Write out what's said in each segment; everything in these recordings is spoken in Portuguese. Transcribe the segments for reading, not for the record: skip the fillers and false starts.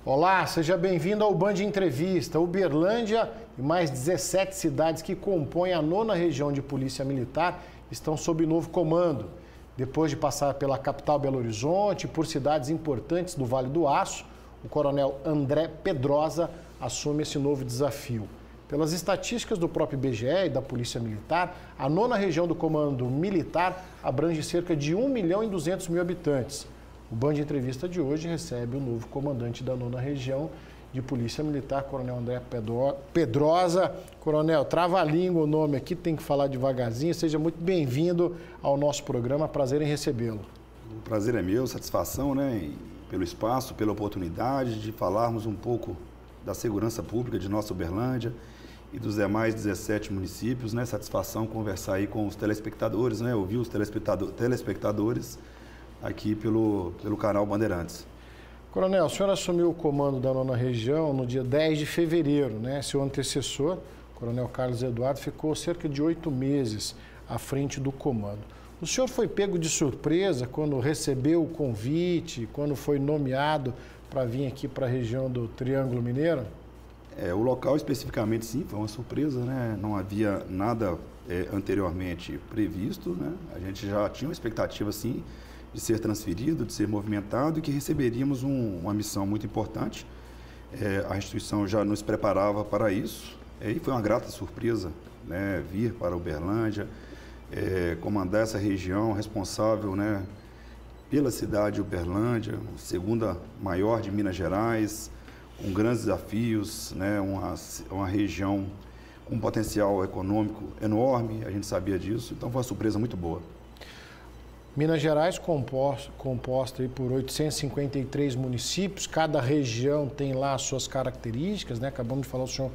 Olá, seja bem-vindo ao Band Entrevista. Uberlândia e mais 17 cidades que compõem a 9ª Região de Polícia Militar estão sob novo comando. Depois de passar pela capital Belo Horizonte e por cidades importantes do Vale do Aço, o coronel André Pedrosa assume esse novo desafio. Pelas estatísticas do próprio IBGE e da Polícia Militar, a 9ª Região do Comando Militar abrange cerca de 1.200.000 habitantes. O Band Entrevista de hoje recebe o novo comandante da 9ª Região de Polícia Militar, Coronel André Pedrosa. Coronel, trava a língua o nome aqui, tem que falar devagarzinho. Seja muito bem-vindo ao nosso programa, prazer em recebê-lo. O prazer é meu, satisfação, né, pelo espaço, pela oportunidade de falarmos um pouco da segurança pública de nossa Uberlândia e dos demais 17 municípios, né, satisfação conversar aí com os telespectadores, né, ouvir os telespectadores aqui pelo canal Bandeirantes. Coronel, o senhor assumiu o comando da 9ª Região no dia 10 de fevereiro, né? Seu antecessor, o Coronel Carlos Eduardo, ficou cerca de 8 meses à frente do comando. O senhor foi pego de surpresa quando recebeu o convite, quando foi nomeado para vir aqui para a região do Triângulo Mineiro? O local especificamente, sim, foi uma surpresa, né? Não havia nada anteriormente previsto, né? A gente já tinha uma expectativa, sim, de ser transferido, de ser movimentado e que receberíamos uma missão muito importante. A instituição já nos preparava para isso e foi uma grata surpresa, né, vir para Uberlândia, comandar essa região responsável, né, pela cidade de Uberlândia, a segunda maior de Minas Gerais, com grandes desafios, né, uma região com um potencial econômico enorme, a gente sabia disso, então foi uma surpresa muito boa. Minas Gerais composta aí por 853 municípios, cada região tem lá as suas características, né? Acabamos de falar o senhor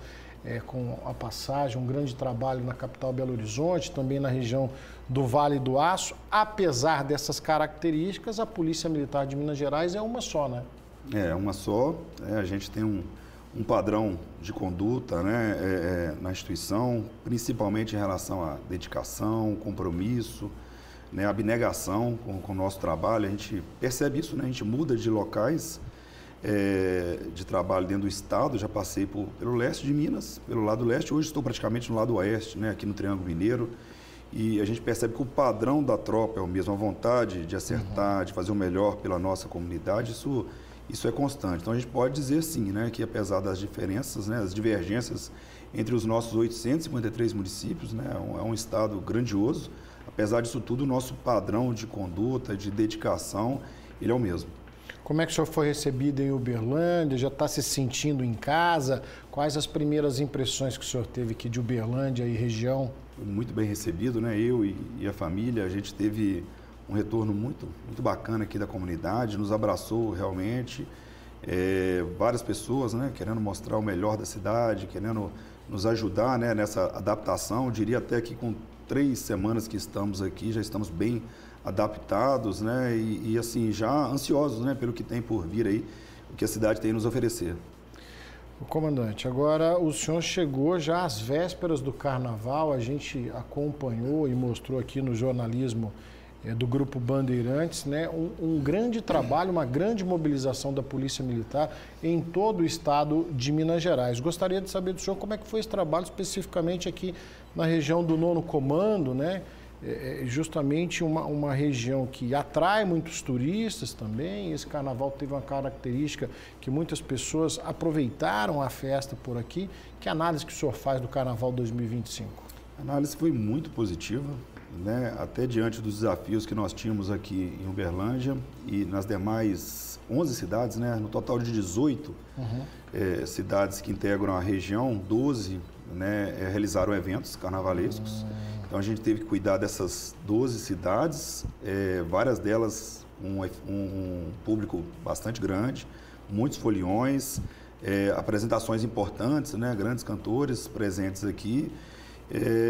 com a passagem, um grande trabalho na capital Belo Horizonte, também na região do Vale do Aço. Apesar dessas características, a Polícia Militar de Minas Gerais é uma só, né? É uma só, a gente tem um padrão de conduta, né, na instituição, principalmente em relação à dedicação, compromisso, né, abnegação com o nosso trabalho. A gente percebe isso, né? A gente muda de locais de trabalho dentro do estado. Já passei pelo leste de Minas, pelo lado leste, hoje estou praticamente no lado oeste, né, aqui no Triângulo Mineiro, e a gente percebe que o padrão da tropa é o mesmo, a vontade de acertar, de fazer o melhor pela nossa comunidade, isso é constante. Então a gente pode dizer sim, né, que apesar das diferenças, né, as divergências entre os nossos 853 municípios, né, é um estado grandioso. Apesar disso tudo, o nosso padrão de conduta, de dedicação, ele é o mesmo. Como é que o senhor foi recebido em Uberlândia? Já está se sentindo em casa? Quais as primeiras impressões que o senhor teve aqui de Uberlândia e região? Muito bem recebido, né? Eu e a família, a gente teve um retorno muito bacana aqui da comunidade, nos abraçou realmente. Várias pessoas, né, querendo mostrar o melhor da cidade, querendo nos ajudar, né, nessa adaptação. Eu diria até que com 3 semanas que estamos aqui, já estamos bem adaptados, né, e assim, já ansiosos, né, pelo que tem por vir aí, o que a cidade tem a nos oferecer. O comandante, agora o senhor chegou já às vésperas do Carnaval, a gente acompanhou e mostrou aqui no jornalismo do Grupo Bandeirantes, né, um grande trabalho, uma grande mobilização da Polícia Militar em todo o estado de Minas Gerais. Gostaria de saber do senhor como é que foi esse trabalho especificamente aqui na região do 9º Comando, né? Justamente uma região que atrai muitos turistas também. Esse carnaval teve uma característica que muitas pessoas aproveitaram a festa por aqui. Que análise que o senhor faz do Carnaval 2025? A análise foi muito positiva, né? Até diante dos desafios que nós tínhamos aqui em Uberlândia e nas demais 11 cidades, né? No total de 18 cidades que integram a região, 12, né, realizaram eventos carnavalescos. Então a gente teve que cuidar dessas 12 cidades, várias delas um público bastante grande, muitos foliões, apresentações importantes, né, grandes cantores presentes aqui.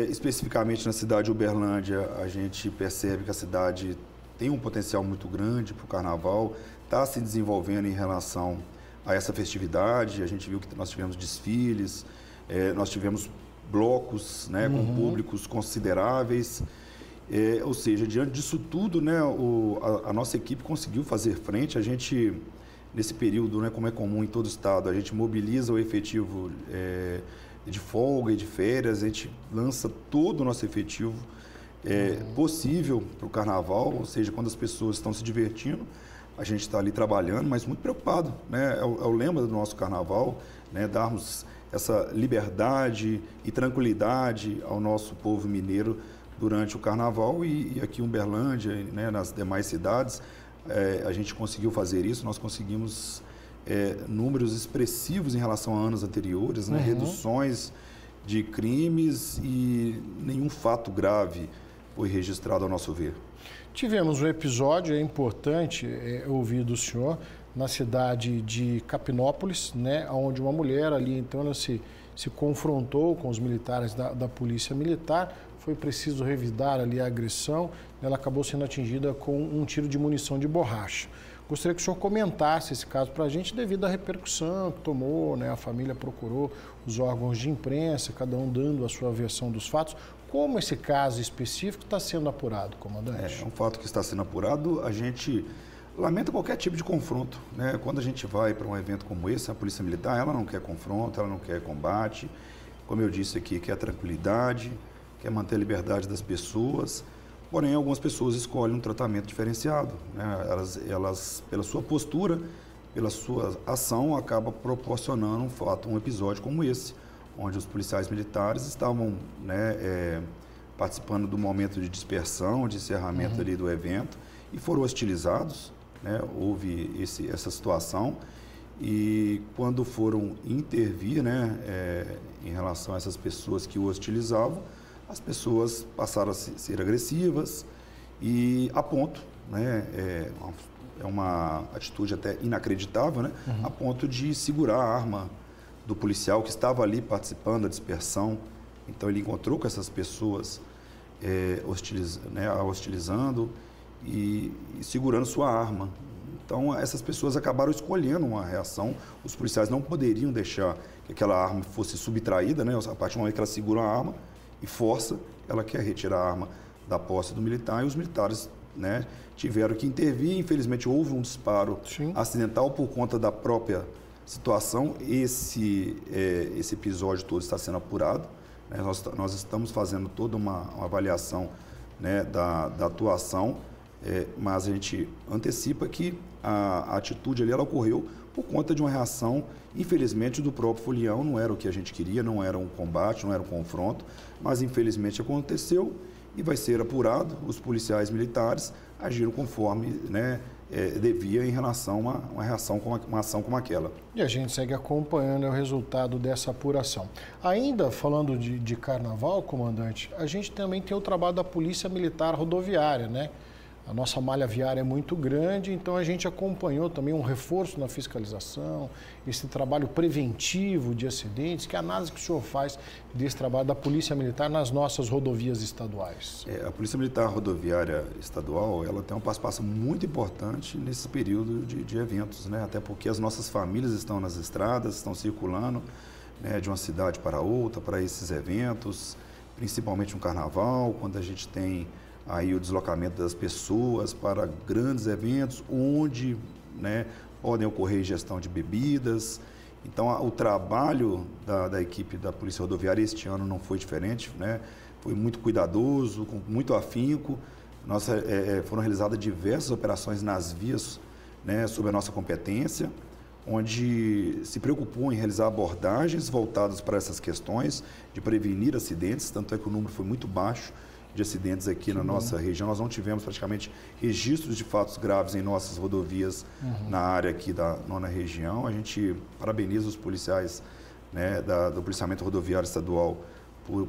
Especificamente na cidade de Uberlândia, a gente percebe que a cidade tem um potencial muito grande para o carnaval, está se desenvolvendo em relação a essa festividade. A gente viu que nós tivemos desfiles, nós tivemos blocos, né, com públicos consideráveis. Ou seja, diante disso tudo, né, a nossa equipe conseguiu fazer frente. A gente nesse período, né, como é comum em todo o estado, a gente mobiliza o efetivo de folga e de férias, a gente lança todo o nosso efetivo possível para o carnaval, ou seja, quando as pessoas estão se divertindo, a gente está ali trabalhando, mas muito preocupado, né? É o lema do nosso carnaval, né? Darmos essa liberdade e tranquilidade ao nosso povo mineiro durante o carnaval e aqui em Uberlândia, né, nas demais cidades, a gente conseguiu fazer isso, nós conseguimos números expressivos em relação a anos anteriores, né? Reduções de crimes e nenhum fato grave foi registrado ao nosso ver. Tivemos um episódio, é importante ouvir do senhor, na cidade de Capinópolis, né, onde uma mulher ali, então, ela se confrontou com os militares da Polícia Militar, foi preciso revidar ali a agressão, ela acabou sendo atingida com um tiro de munição de borracha. Gostaria que o senhor comentasse esse caso para a gente devido à repercussão que tomou, né, a família procurou os órgãos de imprensa, cada um dando a sua versão dos fatos. Como esse caso específico está sendo apurado, comandante? É um fato que está sendo apurado. A gente lamenta qualquer tipo de confronto, né? Quando a gente vai para um evento como esse, a Polícia Militar, ela não quer confronto, ela não quer combate. Como eu disse aqui, quer tranquilidade, quer manter a liberdade das pessoas. Porém, algumas pessoas escolhem um tratamento diferenciado, né? Elas, pela sua postura, pela sua ação, acabam proporcionando um episódio como esse, onde os policiais militares estavam, né, participando do momento de dispersão, de encerramento ali do evento, e foram hostilizados, né? Houve essa situação, e quando foram intervir, né, em relação a essas pessoas que o hostilizavam, as pessoas passaram a ser agressivas e a ponto, né, é uma atitude até inacreditável, né, a ponto de segurar a arma do policial que estava ali participando da dispersão. Então ele encontrou com essas pessoas hostilizando e segurando sua arma. Então essas pessoas acabaram escolhendo uma reação. Os policiais não poderiam deixar que aquela arma fosse subtraída, né? A partir do momento que ela segura a arma e força, ela quer retirar a arma da posse do militar, e os militares, né, tiveram que intervir. Infelizmente houve um disparo acidental por conta da própria situação. Esse episódio todo está sendo apurado, né? Nós estamos fazendo toda uma avaliação, né, da atuação, mas a gente antecipa que a atitude ali ela ocorreu por conta de uma reação, infelizmente, do próprio folião. Não era o que a gente queria, não era um combate, não era um confronto, mas infelizmente aconteceu e vai ser apurado. Os policiais militares agiram conforme, né, devia em relação a uma ação como aquela. E a gente segue acompanhando o resultado dessa apuração. Ainda falando de carnaval, comandante, a gente também tem o trabalho da Polícia Militar Rodoviária, né? A nossa malha viária é muito grande, então a gente acompanhou também um reforço na fiscalização, esse trabalho preventivo de acidentes. Que análise que o senhor faz desse trabalho da Polícia Militar nas nossas rodovias estaduais? A Polícia Militar Rodoviária Estadual, ela tem uma participação muito importante nesse período de eventos, né? Até porque as nossas famílias estão nas estradas, estão circulando, né, de uma cidade para outra, para esses eventos, principalmente no carnaval, quando a gente tem aí o deslocamento das pessoas para grandes eventos, onde, né, podem ocorrer gestão de bebidas. Então, o trabalho da equipe da Polícia Rodoviária este ano não foi diferente, né? Foi muito cuidadoso, com muito afinco. Foram realizadas diversas operações nas vias, né, sob a nossa competência, onde se preocupou em realizar abordagens voltadas para essas questões de prevenir acidentes, tanto é que o número foi muito baixo de acidentes aqui na nossa região. Nós não tivemos praticamente registros de fatos graves em nossas rodovias na área aqui da nona região. A gente parabeniza os policiais, né, do Policiamento Rodoviário Estadual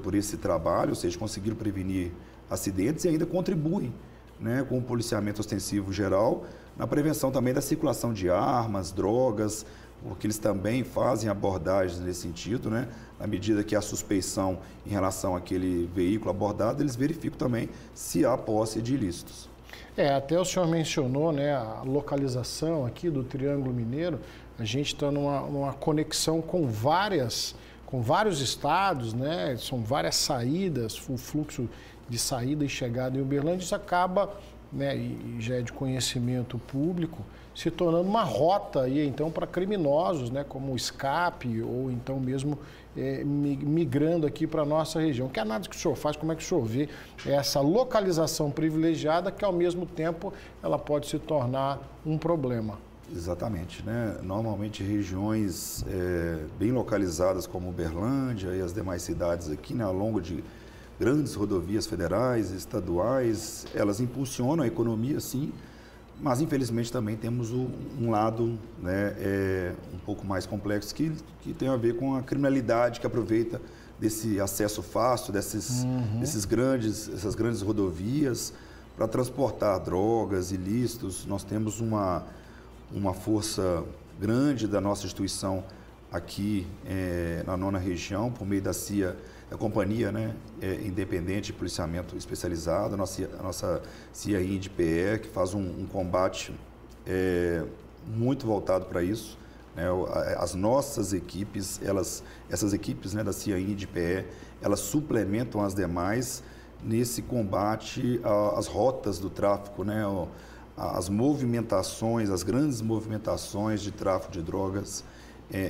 por esse trabalho, ou seja, conseguiram prevenir acidentes e ainda contribuem, né, com o policiamento ostensivo geral na prevenção também da circulação de armas, drogas, porque eles também fazem abordagens nesse sentido, né? Na medida que há suspeição em relação àquele veículo abordado, eles verificam também se há posse de ilícitos. Até o senhor mencionou, né, a localização aqui do Triângulo Mineiro. A gente está numa conexão com vários estados, né? São várias saídas, o fluxo de saída e chegada em Uberlândia. Isso acaba né, e já é de conhecimento público, se tornando uma rota aí, então, para criminosos, né, como o escape ou então mesmo migrando aqui para a nossa região. Que análise que o senhor faz, como é que o senhor vê essa localização privilegiada que, ao mesmo tempo, ela pode se tornar um problema? Exatamente, né? Normalmente regiões bem localizadas como Uberlândia e as demais cidades aqui, né, ao longo de grandes rodovias federais, estaduais, elas impulsionam a economia, sim, mas infelizmente também temos um lado, né, um pouco mais complexo que tem a ver com a criminalidade que aproveita desse acesso fácil, essas grandes rodovias para transportar drogas, ilícitos. Nós temos uma força grande da nossa instituição aqui na 9ª região, por meio da CIA, a Companhia, né, Independente de Policiamento Especializado, a nossa CIA INDPE, que faz um combate muito voltado para isso. Né, as nossas equipes, essas equipes, né, da CIA INDPE, elas suplementam as demais nesse combate às rotas do tráfico, né, as movimentações, as grandes movimentações de tráfico de drogas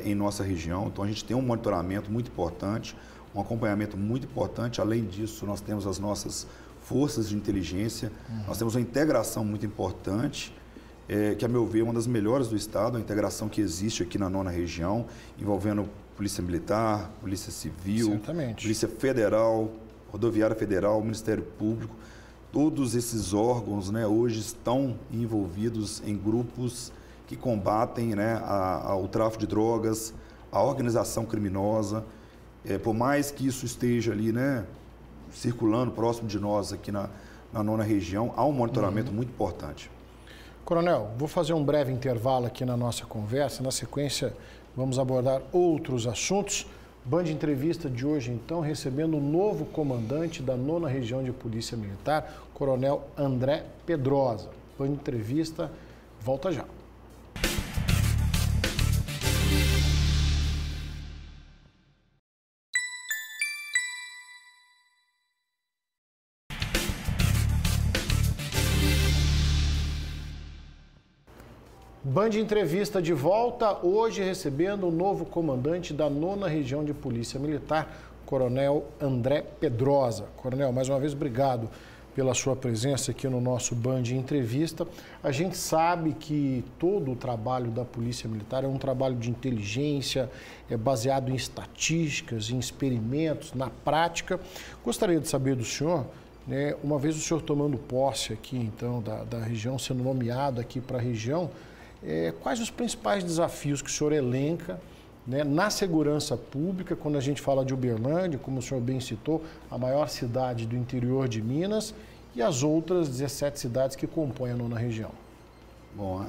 em nossa região. Então, a gente tem um monitoramento muito importante, um acompanhamento muito importante. Além disso, nós temos as nossas forças de inteligência, nós temos uma integração muito importante, que, a meu ver, é uma das melhores do Estado, a integração que existe aqui na 9ª região, envolvendo Polícia Militar, Polícia Civil, certamente, Polícia Federal, Rodoviária Federal, Ministério Público. Todos esses órgãos, né, hoje estão envolvidos em grupos que combatem, né, o tráfico de drogas, a organização criminosa. Por mais que isso esteja ali, né, circulando próximo de nós aqui na 9ª região, há um monitoramento muito importante. Coronel, vou fazer um breve intervalo aqui na nossa conversa. Na sequência, vamos abordar outros assuntos. Band Entrevista de hoje, então, recebendo o novo comandante da 9ª Região de Polícia Militar, Coronel André Pedrosa. Band Entrevista, volta já. Band Entrevista de volta, hoje recebendo o novo comandante da 9ª Região de Polícia Militar, Coronel André Pedrosa. Coronel, mais uma vez, obrigado pela sua presença aqui no nosso Band Entrevista. A gente sabe que todo o trabalho da Polícia Militar é um trabalho de inteligência, baseado em estatísticas, em experimentos, na prática. Gostaria de saber do senhor, né, uma vez o senhor tomando posse aqui, então, da região, sendo nomeado aqui para a região, quais os principais desafios que o senhor elenca, né, na segurança pública, quando a gente fala de Uberlândia, como o senhor bem citou, a maior cidade do interior de Minas, e as outras 17 cidades que compõem a 9ª região? Bom,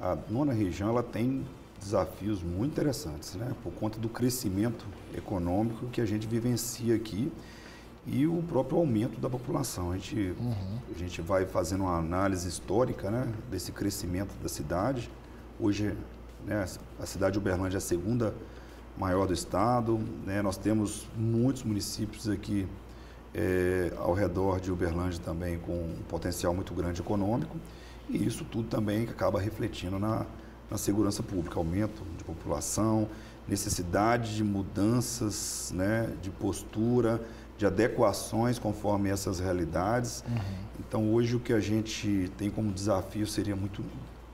a 9ª região ela tem desafios muito interessantes, né, por conta do crescimento econômico que a gente vivencia aqui e o próprio aumento da população. A gente vai fazendo uma análise histórica, né, desse crescimento da cidade. Hoje, né, a cidade de Uberlândia é a segunda maior do estado, né, nós temos muitos municípios aqui ao redor de Uberlândia também com um potencial muito grande econômico, e isso tudo também acaba refletindo na segurança pública, aumento de população, necessidade de mudanças, né, de postura, de adequações conforme essas realidades. Então, hoje o que a gente tem como desafio seria muito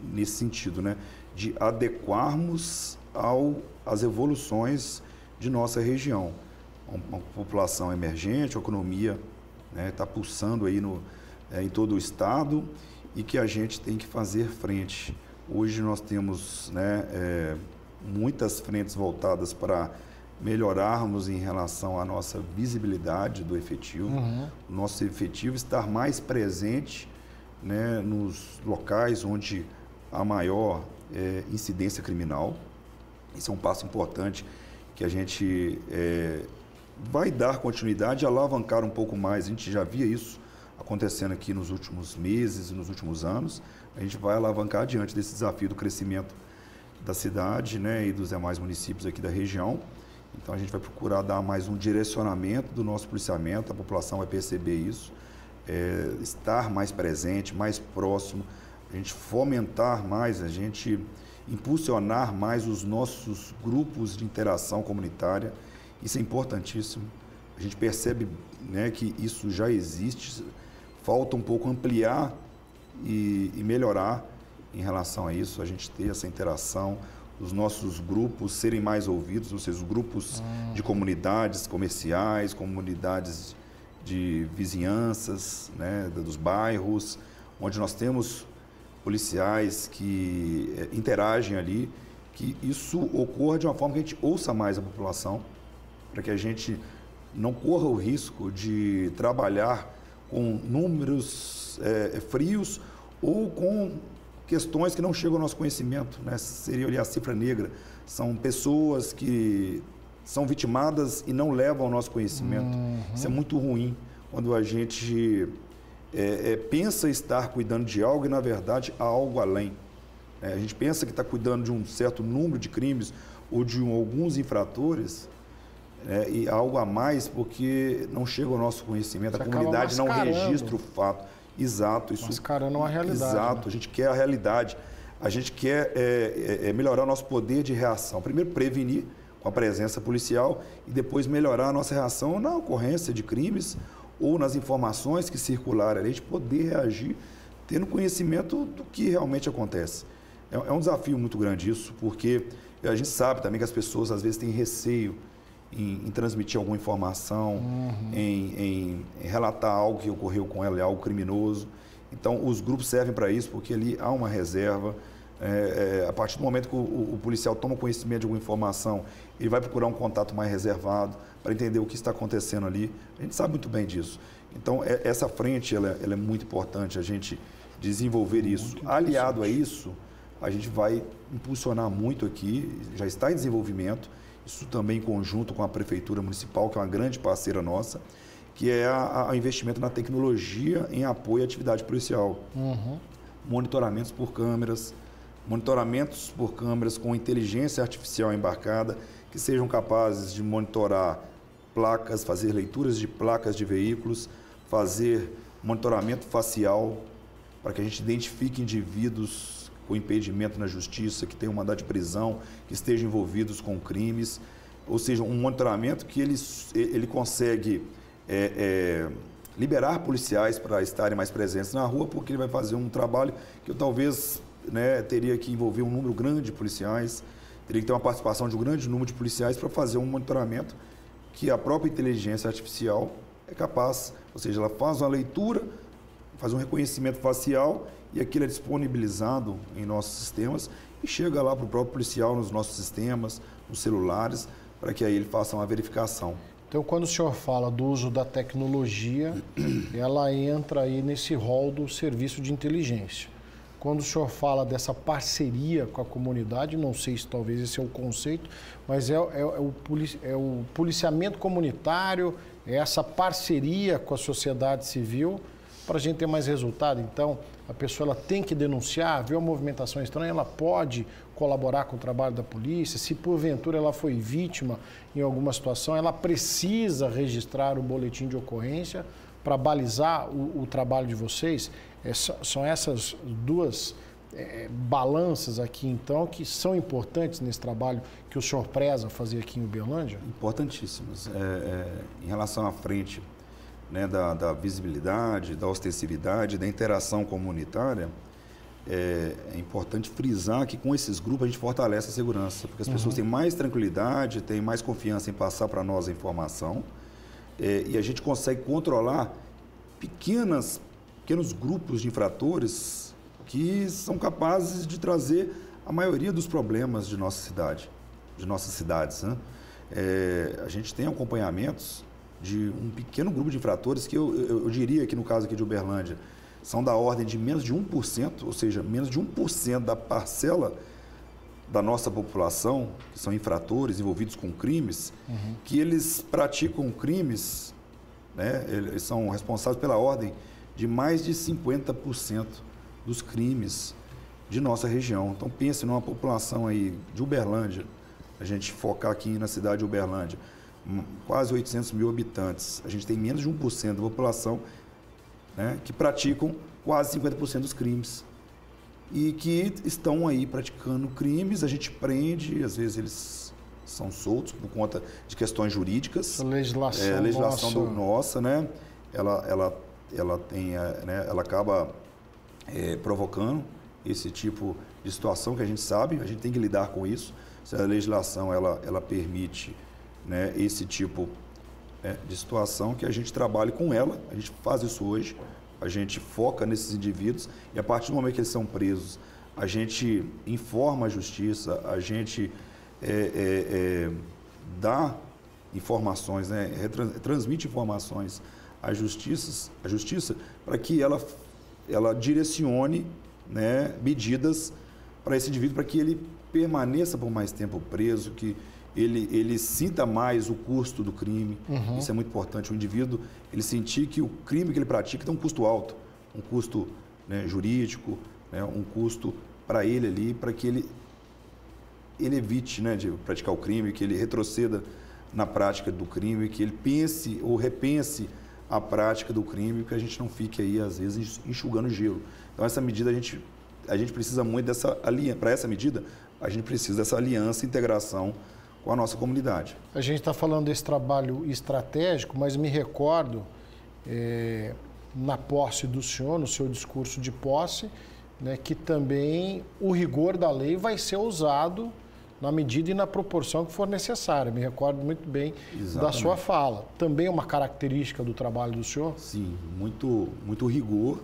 nesse sentido, né, de adequarmos às evoluções de nossa região. Uma população emergente, a economia está pulsando aí em todo o estado e que a gente tem que fazer frente. Hoje nós temos, né, muitas frentes voltadas para melhorarmos em relação à nossa visibilidade do efetivo, o nosso efetivo estar mais presente, né, nos locais onde há maior incidência criminal. Isso é um passo importante que a gente vai dar continuidade e alavancar um pouco mais. A gente já via isso acontecendo aqui nos últimos meses e nos últimos anos. A gente vai alavancar diante desse desafio do crescimento da cidade, né, e dos demais municípios aqui da região. Então, a gente vai procurar dar mais um direcionamento do nosso policiamento, a população vai perceber isso. estar mais presente, mais próximo, a gente fomentar mais, a gente impulsionar mais os nossos grupos de interação comunitária. Isso é importantíssimo. A gente percebe, né, que isso já existe, falta um pouco ampliar e melhorar em relação a isso, a gente ter essa interação, os nossos grupos serem mais ouvidos, ou seja, os grupos de comunidades comerciais, comunidades de vizinhanças, né, dos bairros, onde nós temos policiais que interagem ali, que isso ocorra de uma forma que a gente ouça mais a população, para que a gente não corra o risco de trabalhar com números frios ou com questões que não chegam ao nosso conhecimento, né? Seria ali a cifra negra. São pessoas que são vitimadas e não levam ao nosso conhecimento. Isso é muito ruim, quando a gente pensa estar cuidando de algo e, na verdade, há algo além. A gente pensa que está cuidando de um certo número de crimes ou de alguns infratores, e há algo a mais porque não chega ao nosso conhecimento, a comunidade não registra o fato. Exato. Isso, mascarando uma realidade. Exato, né? A gente quer a realidade. A gente quer melhorar o nosso poder de reação. Primeiro, prevenir com a presença policial e depois melhorar a nossa reação na ocorrência de crimes ou nas informações que circularem ali, a gente poder reagir tendo conhecimento do que realmente acontece. É um desafio muito grande isso, porque a gente sabe também que as pessoas às vezes têm receio em transmitir alguma informação, em relatar algo que ocorreu com ela, algo criminoso. Então, os grupos servem para isso, porque ali há uma reserva. A partir do momento que o policial toma conhecimento de alguma informação, ele vai procurar um contato mais reservado para entender o que está acontecendo ali. A gente sabe muito bem disso. Então, essa frente ela é muito importante, a gente desenvolver isso. Aliado a isso, a gente vai impulsionar muito aqui, já está em desenvolvimento, isso também em conjunto com a Prefeitura Municipal, que é uma grande parceira nossa, que é o investimento na tecnologia em apoio à atividade policial. Monitoramentos por câmeras com inteligência artificial embarcada, que sejam capazes de monitorar placas, fazer leituras de placas de veículos, fazer monitoramento facial, para que a gente identifique indivíduos com impedimento na justiça, que tenham mandado de prisão, que estejam envolvidos com crimes, ou seja, um monitoramento que ele consegue liberar policiais para estarem mais presentes na rua, porque ele vai fazer um trabalho que eu talvez teria que envolver um número grande de policiais, teria que ter uma participação de um grande número de policiais para fazer um monitoramento que a própria inteligência artificial é capaz, ou seja, ela faz uma leitura, faz um reconhecimento facial e aquilo é disponibilizado em nossos sistemas e chega lá para o próprio policial nos nossos sistemas, nos celulares, para que aí ele faça uma verificação. Então, quando o senhor fala do uso da tecnologia, ela entra aí nesse rol do serviço de inteligência. Quando o senhor fala dessa parceria com a comunidade, não sei se talvez esse é o conceito, mas é o policiamento comunitário, é essa parceria com a sociedade civil para a gente ter mais resultado. Então, a pessoa ela tem que denunciar, vê uma movimentação estranha, ela pode colaborar com o trabalho da polícia. Se porventura ela foi vítima em alguma situação, ela precisa registrar o boletim de ocorrência para balizar o trabalho de vocês. São essas duas balanças aqui, então, que são importantes nesse trabalho que o senhor preza fazer aqui em Uberlândia? Importantíssimas. Em relação à frente, da visibilidade, da ostensividade, da interação comunitária, é importante frisar que com esses grupos a gente fortalece a segurança, porque as pessoas têm mais tranquilidade, têm mais confiança em passar para nós a informação, e a gente consegue controlar pequenos grupos de infratores que são capazes de trazer a maioria dos problemas de nossa cidade, de nossas cidades. A gente tem acompanhamentos de um pequeno grupo de infratores que eu diria que no caso aqui de Uberlândia são da ordem de menos de 1%, ou seja, menos de 1% da parcela da nossa população, que são infratores envolvidos com crimes, que eles praticam crimes, eles são responsáveis pela ordem de mais de 50% dos crimes de nossa região. Então pense numa população aí de Uberlândia, a gente focar aqui na cidade de Uberlândia, quase 800 mil habitantes, a gente tem menos de 1% da população né, que praticam quase 50% dos crimes e que estão aí praticando crimes, a gente prende, às vezes eles são soltos por conta de questões jurídicas. A legislação nossa, né? Ela tem, né, ela acaba provocando esse tipo de situação que a gente sabe, a gente tem que lidar com isso. Se a legislação ela permite, né, esse tipo de situação, que a gente trabalhe com ela, a gente faz isso hoje, a gente foca nesses indivíduos e a partir do momento que eles são presos, a gente informa a justiça, a gente dá informações, né, transmite informações à justiça para que ela direcione, né, medidas para esse indivíduo, para que ele permaneça por mais tempo preso, que ele sinta mais o custo do crime. Uhum. Isso é muito importante. O indivíduo, ele sentir que o crime que ele pratica tem um custo alto, um custo, né, jurídico, né, um custo para ele ali, para que ele evite, né, de praticar o crime, que ele retroceda na prática do crime, que ele pense ou repense a prática do crime, que a gente não fique aí, às vezes, enxugando gelo. Então, essa medida, a gente precisa muito dessa aliança. Para essa medida, a gente precisa dessa aliança e integração com a nossa comunidade. A gente está falando desse trabalho estratégico, mas me recordo, na posse do senhor, no seu discurso de posse, né, que também o rigor da lei vai ser usado na medida e na proporção que for necessária. Me recordo muito bem da sua fala. Também uma característica do trabalho do senhor? Sim, muito rigor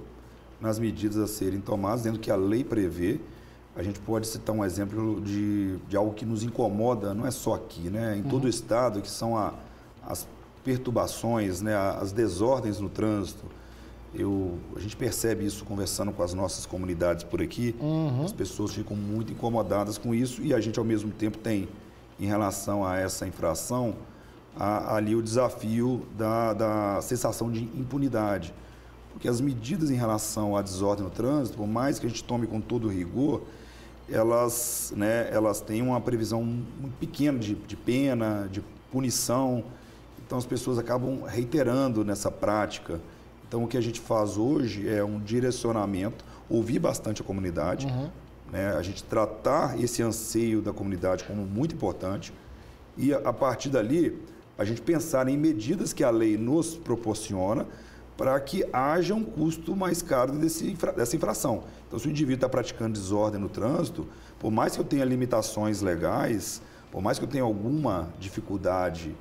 nas medidas a serem tomadas, dentro do que a lei prevê. A gente pode citar um exemplo de algo que nos incomoda, não é só aqui, né? Em todo o estado, que são as perturbações, né? As desordens no trânsito. A gente percebe isso conversando com as nossas comunidades por aqui. As pessoas ficam muito incomodadas com isso e a gente, ao mesmo tempo, tem, em relação a essa infração, ali o desafio da sensação de impunidade. Porque as medidas em relação à desordem no trânsito, por mais que a gente tome com todo rigor, elas têm uma previsão muito pequena de pena, de punição. Então, as pessoas acabam reiterando nessa prática. Então, o que a gente faz hoje é um direcionamento, ouvir bastante a comunidade, né? A gente tratar esse anseio da comunidade como muito importante e, a partir dali, a gente pensar em medidas que a lei nos proporciona para que haja um custo mais caro dessa infração. Então, se o indivíduo está praticando desordem no trânsito, por mais que eu tenha limitações legais, por mais que eu tenha alguma dificuldade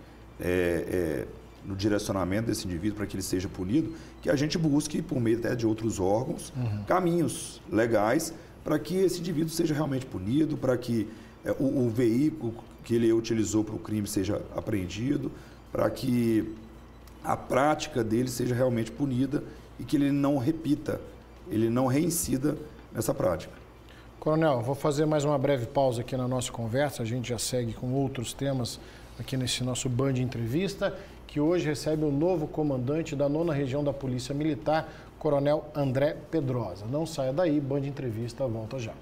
no direcionamento desse indivíduo para que ele seja punido, que a gente busque, por meio até de outros órgãos, caminhos legais para que esse indivíduo seja realmente punido, para que o veículo que ele utilizou para o crime seja apreendido, para que a prática dele seja realmente punida e que ele não repita, ele não reincida nessa prática. Coronel, vou fazer mais uma breve pausa aqui na nossa conversa, a gente já segue com outros temas aqui nesse nosso Band Entrevista, que hoje recebe o novo comandante da 9ª Região da Polícia Militar, Coronel André Pedrosa. Não saia daí, Band Entrevista volta já.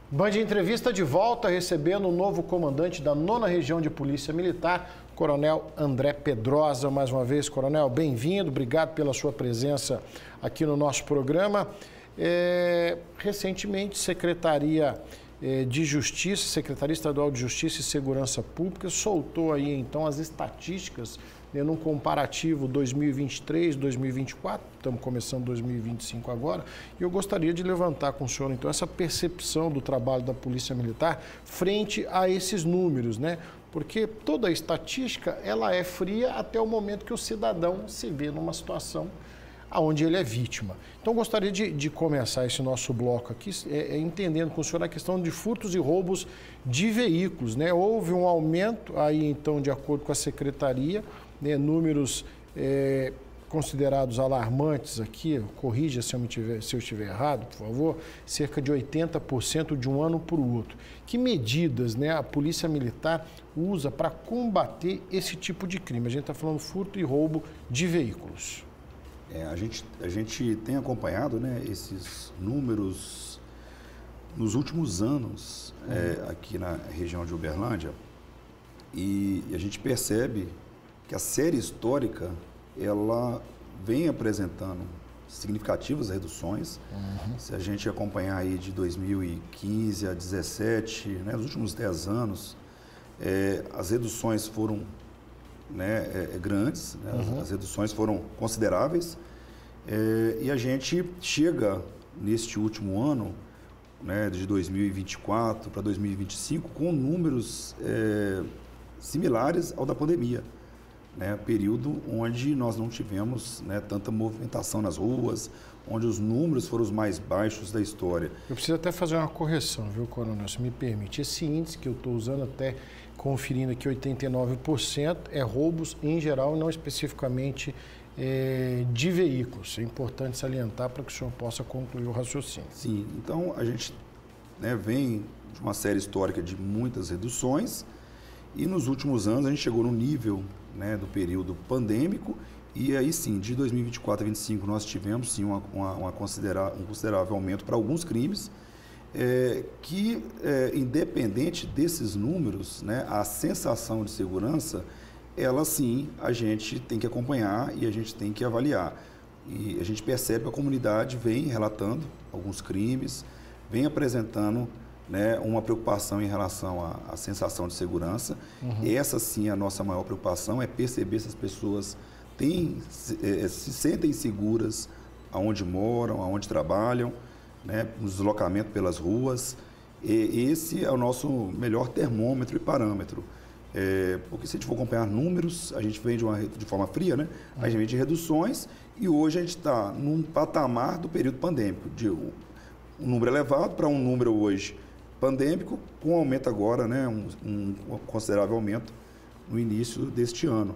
Band Entrevista de volta, recebendo o novo comandante da 9ª Região de Polícia Militar, Coronel André Pedrosa. Mais uma vez, Coronel, bem-vindo, obrigado pela sua presença aqui no nosso programa. Recentemente, Secretaria de Justiça, Secretaria Estadual de Justiça e Segurança Pública, soltou aí, então, as estatísticas, num comparativo 2023-2024, estamos começando 2025 agora, e eu gostaria de levantar com o senhor, então, essa percepção do trabalho da Polícia Militar frente a esses números, né? Porque toda a estatística, ela é fria até o momento que o cidadão se vê numa situação onde ele é vítima. Então, gostaria de começar esse nosso bloco aqui, entendendo com o senhor a questão de furtos e roubos de veículos, né? Houve um aumento aí, então, de acordo com a Secretaria, né, números considerados alarmantes aqui, corrija se eu estiver errado, por favor, cerca de 80% de um ano para o outro. Que medidas, né, a Polícia Militar usa para combater esse tipo de crime? A gente está falando furto e roubo de veículos. A gente tem acompanhado, né, esses números nos últimos anos aqui na região de Uberlândia e a gente percebe que a série histórica ela vem apresentando significativas reduções. Se a gente acompanhar aí de 2015 a 2017, né, nos últimos 10 anos, as reduções foram grandes, né, as reduções foram consideráveis e a gente chega neste último ano, né, de 2024 para 2025 com números similares ao da pandemia. Né, período onde nós não tivemos, né, tanta movimentação nas ruas, onde os números foram os mais baixos da história. Eu preciso até fazer uma correção, viu, Coronel, se me permite. Esse índice que eu estou usando, até conferindo aqui, 89%, é roubos em geral, não especificamente de veículos. É importante salientar para que o senhor possa concluir o raciocínio. Sim, então a gente, né, vem de uma série histórica de muitas reduções e nos últimos anos a gente chegou no nível, né, do período pandêmico e aí sim, de 2024 a 2025 nós tivemos sim um considerável aumento para alguns crimes que, independente desses números, né, a sensação de segurança, ela sim a gente tem que acompanhar e a gente tem que avaliar. E a gente percebe que a comunidade vem relatando alguns crimes, vem apresentando, né, uma preocupação em relação à sensação de segurança. Essa sim é a nossa maior preocupação, é perceber se as pessoas se sentem seguras aonde moram, aonde trabalham, né, no deslocamento pelas ruas. E esse é o nosso melhor termômetro e parâmetro. Porque se a gente for acompanhar números, a gente vem de forma fria, né? A gente vem de reduções e hoje a gente está num patamar do período pandêmico, de um número elevado para um número hoje pandêmico, com um aumento agora, né, um considerável aumento no início deste ano.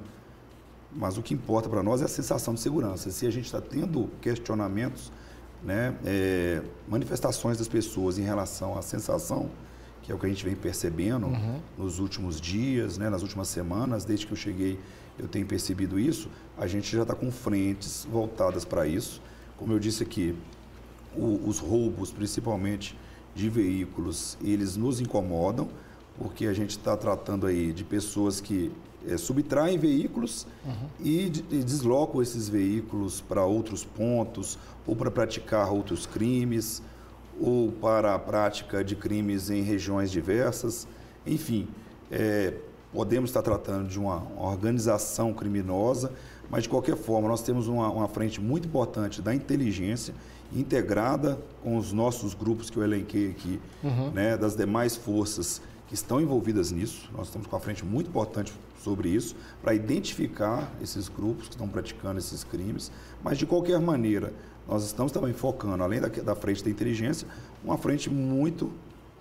Mas o que importa para nós é a sensação de segurança. Se a gente está tendo questionamentos, né, manifestações das pessoas em relação à sensação, que é o que a gente vem percebendo nos últimos dias, né, nas últimas semanas, desde que eu cheguei, eu tenho percebido isso, a gente já está com frentes voltadas para isso. Como eu disse aqui, os roubos, principalmente de veículos, eles nos incomodam, porque a gente está tratando aí de pessoas que subtraem veículos e deslocam esses veículos para outros pontos ou para praticar outros crimes ou para a prática de crimes em regiões diversas. Enfim, podemos estar tratando de uma organização criminosa, mas de qualquer forma nós temos uma frente muito importante da inteligência integrada com os nossos grupos que eu elenquei aqui, né, das demais forças que estão envolvidas nisso. Nós estamos com uma frente muito importante sobre isso, para identificar esses grupos que estão praticando esses crimes, mas de qualquer maneira, nós estamos também focando, além da frente da inteligência, uma frente muito,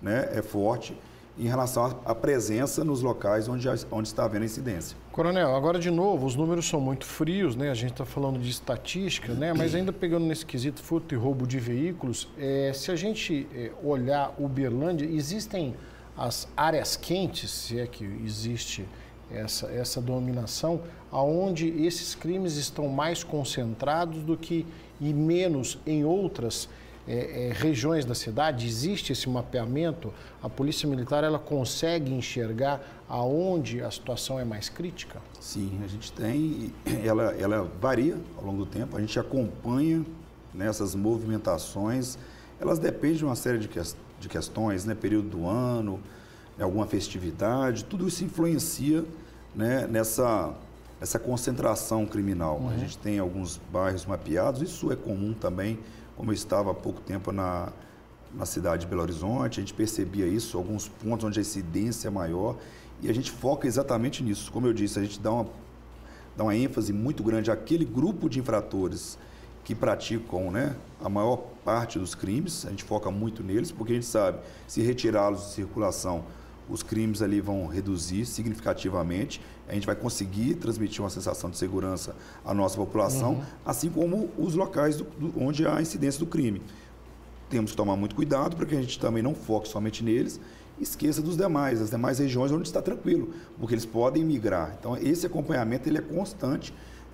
né, forte em relação à presença nos locais onde está havendo incidência. Coronel, agora de novo, os números são muito frios, né? A gente está falando de estatística, né? Mas ainda pegando nesse quesito furto e roubo de veículos, se a gente olhar Uberlândia, existem as áreas quentes, se é que existe essa dominação, aonde esses crimes estão mais concentrados do que e menos em outras regiões da cidade? Existe esse mapeamento? A Polícia Militar ela consegue enxergar aonde a situação é mais crítica? Sim, a gente tem, ela varia ao longo do tempo, a gente acompanha nessas movimentações, elas dependem de uma série de questões, né, período do ano, alguma festividade, tudo isso influencia, né, nessa concentração criminal. A gente tem alguns bairros mapeados, isso é comum também, como eu estava há pouco tempo na cidade de Belo Horizonte, a gente percebia isso, alguns pontos onde a incidência é maior, e a gente foca exatamente nisso. Como eu disse, a gente dá uma ênfase muito grande àquele grupo de infratores que praticam, né, a maior parte dos crimes, a gente foca muito neles, porque a gente sabe, se retirá-los de circulação, os crimes ali vão reduzir significativamente, a gente vai conseguir transmitir uma sensação de segurança à nossa população, assim como os locais onde há a incidência do crime. Temos que tomar muito cuidado para que a gente também não foque somente neles, esqueça dos demais, as demais regiões onde está tranquilo, porque eles podem migrar. Então, esse acompanhamento ele é constante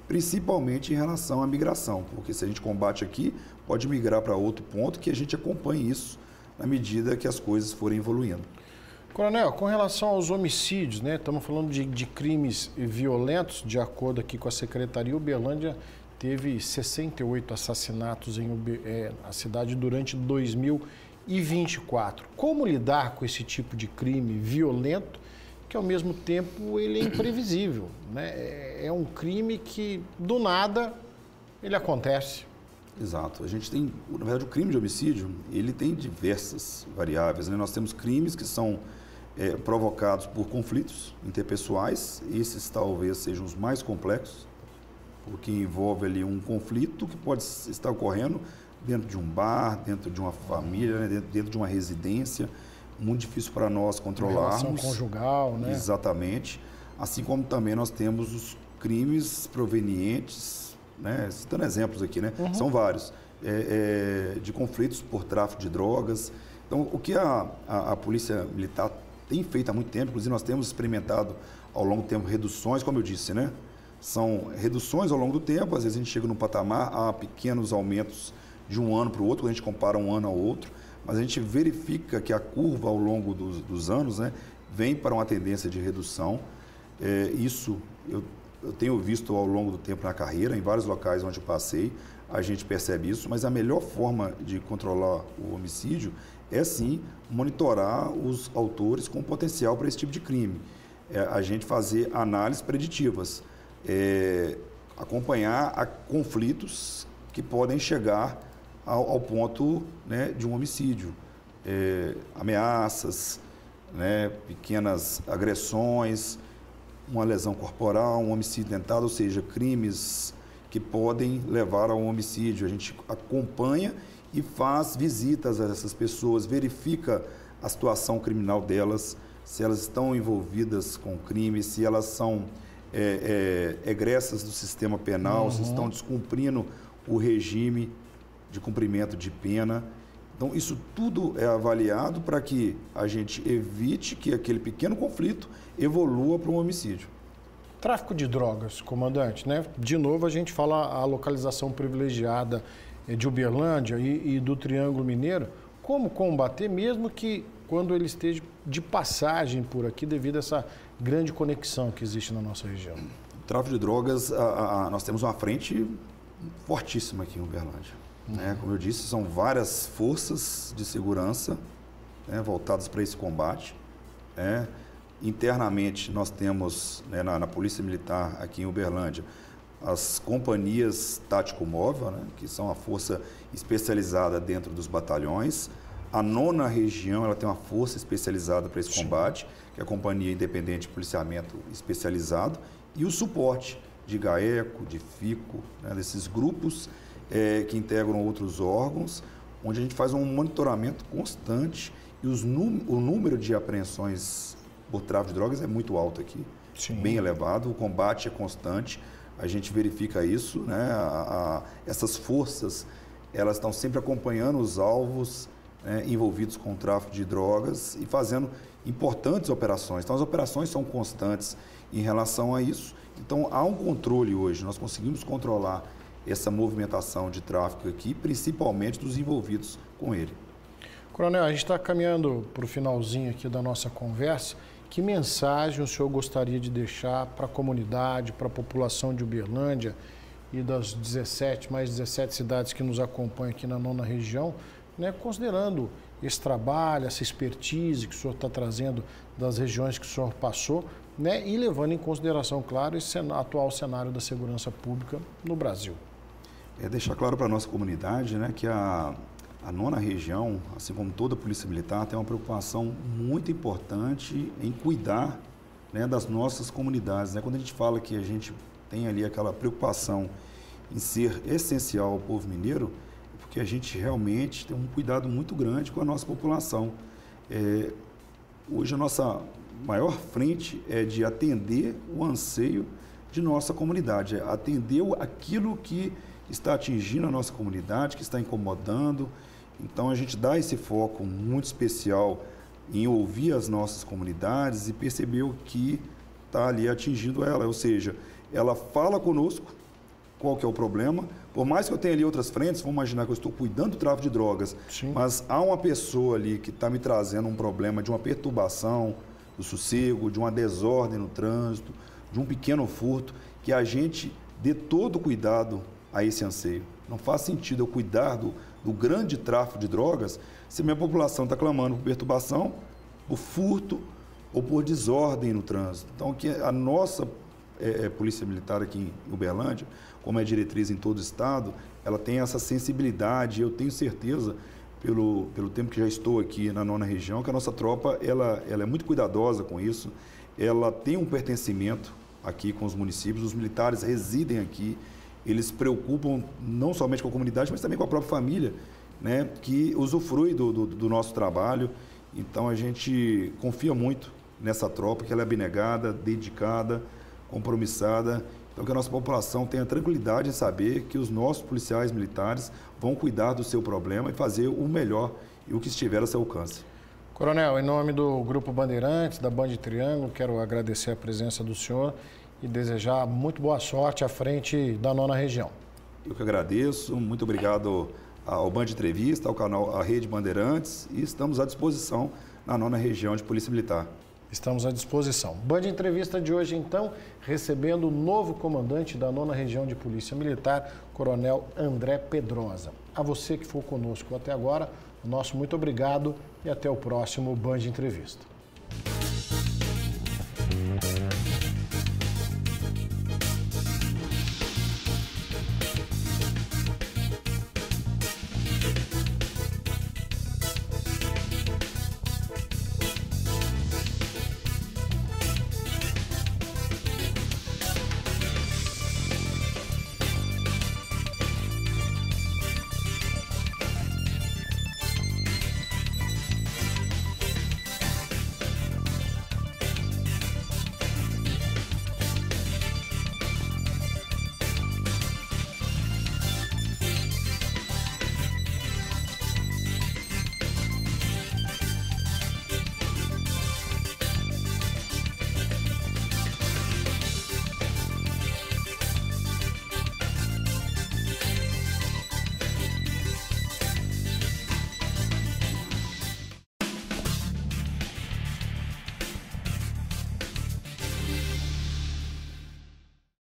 principalmente em relação à migração, porque se a gente combate aqui, pode migrar para outro ponto que a gente acompanhe isso na medida que as coisas forem evoluindo. Coronel, com relação aos homicídios, né? Estamos falando de crimes violentos, de acordo aqui com a Secretaria, Uberlândia teve 68 assassinatos na cidade durante 2024. Como lidar com esse tipo de crime violento, que ao mesmo tempo ele é imprevisível, né? É um crime que do nada ele acontece. Exato. A gente tem, na verdade, o crime de homicídio, ele tem diversas variáveis, né? Nós temos crimes que são provocados por conflitos interpessoais, esses talvez sejam os mais complexos, porque envolve ali um conflito que pode estar ocorrendo dentro de um bar, dentro de uma família, né? dentro de uma residência, muito difícil para nós controlarmos. Relação conjugal, né? Exatamente. Assim como também nós temos os crimes provenientes, né? Citando exemplos aqui, né? São vários, de conflitos por tráfico de drogas. Então, o que a Polícia Militar tem feito há muito tempo, inclusive nós temos experimentado ao longo do tempo reduções, como eu disse, né? São reduções ao longo do tempo, às vezes a gente chega num patamar, há pequenos aumentos de um ano para o outro, quando a gente compara um ano ao outro, mas a gente verifica que a curva ao longo dos anos, né, vem para uma tendência de redução. Isso eu tenho visto ao longo do tempo na carreira, em vários locais onde eu passei, a gente percebe isso, mas a melhor forma de controlar o homicídio é sim monitorar os autores com potencial para esse tipo de crime. A gente fazer análises preditivas, acompanhar conflitos que podem chegar ao ponto, né, de um homicídio, ameaças, né, pequenas agressões, uma lesão corporal, um homicídio tentado, ou seja, crimes que podem levar a um homicídio. A gente acompanha e faz visitas a essas pessoas, verifica a situação criminal delas, se elas estão envolvidas com crime, se elas são egressas do sistema penal, se estão descumprindo o regime de cumprimento de pena. Então, isso tudo é avaliado para que a gente evite que aquele pequeno conflito evolua para um homicídio. Tráfico de drogas, comandante, né? De novo, a gente fala a localização privilegiada de Uberlândia e do Triângulo Mineiro. Como combater, mesmo que quando ele esteja de passagem por aqui, devido a essa grande conexão que existe na nossa região? O tráfico de drogas, nós temos uma frente fortíssima aqui em Uberlândia. Né? Como eu disse, são várias forças de segurança, né, voltadas para esse combate. Né? Internamente, nós temos, né, na Polícia Militar aqui em Uberlândia, as companhias tático-móvel, né, que são a força especializada dentro dos batalhões. A 9ª região, ela tem uma força especializada para esse combate, que é a Companhia Independente de Policiamento Especializado, e o suporte de GAECO, de FICO, né, desses grupos que integram outros órgãos, onde a gente faz um monitoramento constante e o número de apreensões por tráfico de drogas é muito alto aqui, bem elevado, o combate é constante, a gente verifica isso, né? Essas forças, elas estão sempre acompanhando os alvos, né, envolvidos com o tráfico de drogas e fazendo importantes operações. Então, as operações são constantes em relação a isso. Então, há um controle hoje, nós conseguimos controlar essa movimentação de tráfico aqui, principalmente dos envolvidos com ele. Coronel, a gente está caminhando para o finalzinho aqui da nossa conversa. Que mensagem o senhor gostaria de deixar para a comunidade, para a população de Uberlândia e das mais 17 cidades que nos acompanham aqui na 9ª região, né, considerando esse trabalho, essa expertise que o senhor está trazendo das regiões que o senhor passou, né, e levando em consideração, claro, esse atual cenário da segurança pública no Brasil? Deixar claro para a nossa comunidade, né, que a 9ª região, assim como toda a Polícia Militar, tem uma preocupação muito importante em cuidar, né, das nossas comunidades. Né? Quando a gente fala que a gente tem ali aquela preocupação em ser essencial ao povo mineiro, é porque a gente realmente tem um cuidado muito grande com a nossa população. Hoje a nossa maior frente é de atender o anseio de nossa comunidade, atender aquilo que está atingindo a nossa comunidade, que está incomodando. Então, a gente dá esse foco muito especial em ouvir as nossas comunidades e perceber o que está ali atingindo ela. Ou seja, ela fala conosco, qual que é o problema. Por mais que eu tenha ali outras frentes, vamos imaginar que eu estou cuidando do tráfico de drogas, Sim. mas há uma pessoa ali que está me trazendo um problema de uma perturbação do sossego, de uma desordem no trânsito, de um pequeno furto, que a gente dê todo o cuidado a esse anseio. Não faz sentido eu cuidar do grande tráfico de drogas se minha população está clamando por perturbação, por furto ou por desordem no trânsito. Então, que a nossa Polícia Militar aqui em Uberlândia, como é diretriz em todo o estado, ela tem essa sensibilidade. Eu tenho certeza, pelo tempo que já estou aqui na 9ª região, que a nossa tropa ela é muito cuidadosa com isso. Ela tem um pertencimento aqui com os municípios, os militares residem aqui, eles se preocupam não somente com a comunidade, mas também com a própria família, né, que usufrui do nosso trabalho. Então, a gente confia muito nessa tropa, que ela é abnegada, dedicada, compromissada. Então, que a nossa população tenha tranquilidade em saber que os nossos policiais militares vão cuidar do seu problema e fazer o melhor e o que estiver a seu alcance. Coronel, em nome do Grupo Bandeirantes, da Band Triângulo, quero agradecer a presença do senhor e desejar muito boa sorte à frente da 9ª região. Eu que agradeço, muito obrigado ao Band Entrevista, ao canal, à Rede Bandeirantes, e estamos à disposição na 9ª região de Polícia Militar. Estamos à disposição. Band Entrevista de hoje, então, recebendo o novo comandante da 9ª região de Polícia Militar, Coronel André Pedrosa. A você que for conosco até agora, o nosso muito obrigado e até o próximo Band Entrevista.